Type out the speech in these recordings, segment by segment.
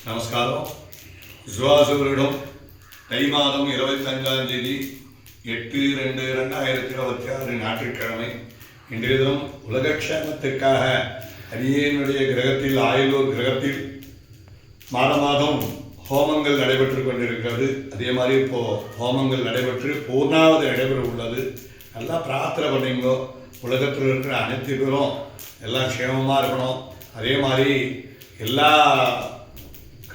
நமஸ்காரம். விஸ்வாசவரிடம் தை மாதம் 25ஆம் தேதி 8/2/2026 ஞாயிற்றுக்கிழமை. இன்றைய தினம் உலகக்ஷேமத்திற்காக அடியேனுடைய கிரகத்தில் ஆயுளூர் கிரகத்தில் மாதம் ஹோமங்கள் நடைபெற்று கொண்டிருக்கிறது. அதே மாதிரி இப்போது ஹோமங்கள் நடைபெற்று பூர்ணாவதி நடைபெற உள்ளது. நல்லா பிரார்த்தனை பண்ணிங்கோ. உலகத்தில் இருக்கிற அனைத்து பேரும் எல்லாம் க்ஷேமமாக இருக்கணும். அதே மாதிரி எல்லா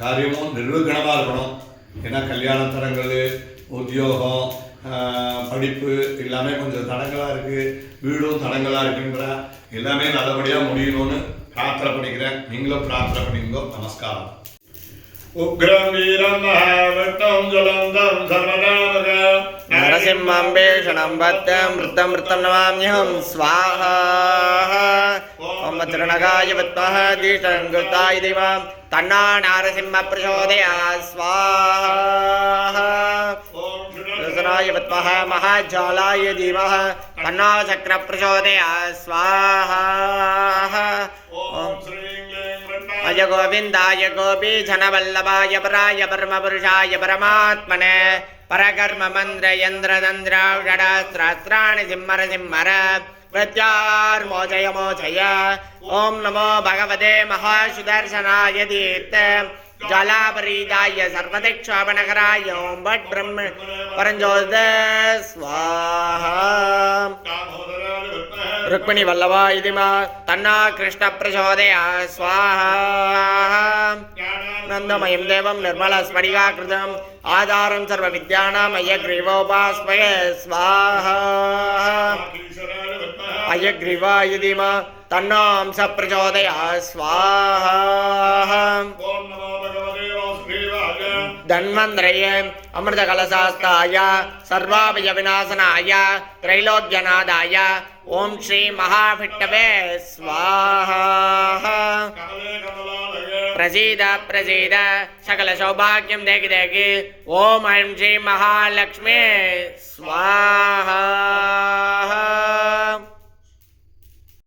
காரியமும் நிர்விகணமாக இருக்கணும். ஏன்னா கல்யாண தடங்கள், உத்தியோகம், படிப்பு எல்லாமே கொஞ்சம் தடங்களாக இருக்குது. வீடும் தடங்களாக இருக்குன்ற எல்லாமே நல்லபடியாக முடியணும்னு பிரார்த்தனை பண்ணிக்கிறேன். நீங்களும் பிரார்த்தனை பண்ணிங்கோ. நமஸ்காரம். உக்ரம் வீரம் மகாவட்டம் ஜலந்தம் சர்வதாமகம் நரசிம்மம் பேஷணம் பத்தம் மிருத்தம் மிருத்தம் நமாம்யஹம் ஸ்வாஹா. ஓம் திருநகாய வித்மஹ தீஷங்குத்தாய தீமஹி தன்னோ நரசிம்ம பிரச்சோதயாத் ஸ்வாஹா. ருத்ராய வித்மஹ மகாஜாலாய தீமஹி தன்னோ சக்ர பிரச்சோதயாத் ஸ்வாஹா. ஓம் அய கோவிந்தாய கோபி ஜனவல்லபாய பராய பரமபுருஷாய பரமாத்மனே பரகர்ம மந்திர யந்திர தந்திராணி சிம்மர சிம்மர பிரத்யார் மோஜய மோஜய. ஓம் நமோ பகவதே மகாசுதர்சனாய தீர்த்த ஜலாபரீதாய சர்வதிக்ஷாபனகராய ஓம் பட் பிரம்ம பரஞ்சோத ஸ்வாஹா. ருக்மிணி வல்லவா இதிமா தன்னா கிருஷ்ண பிரச்சோதயா ஸ்வாஹா. நந்தமயம் தேவம் நிர்மல ஸ்படிகாகிருதம் ஆதாரம் சர்வ வித்யானாம் அயக்ரீவோபாஸ்மய ஸ்வாஹா. அயக்ரீவாய தீமா தன்னோ அம்ச பிரச்சோதயா ஸ்வாஹா. தன்வந்திரய அமிர்த கலசாஸ்தாய சர்வாபய விநாசனாய திரைலோக்யநாதாய ஓம் ஸ்ரீ மகாவிட்டவே ஸ்வாஹா. பிரசீத பிரசீத சகல சௌபாகியம் தேகி தேகி. ஓம் ஐம் ஸ்ரீ மகாலக்ஷ்மி ஸ்வாஹா.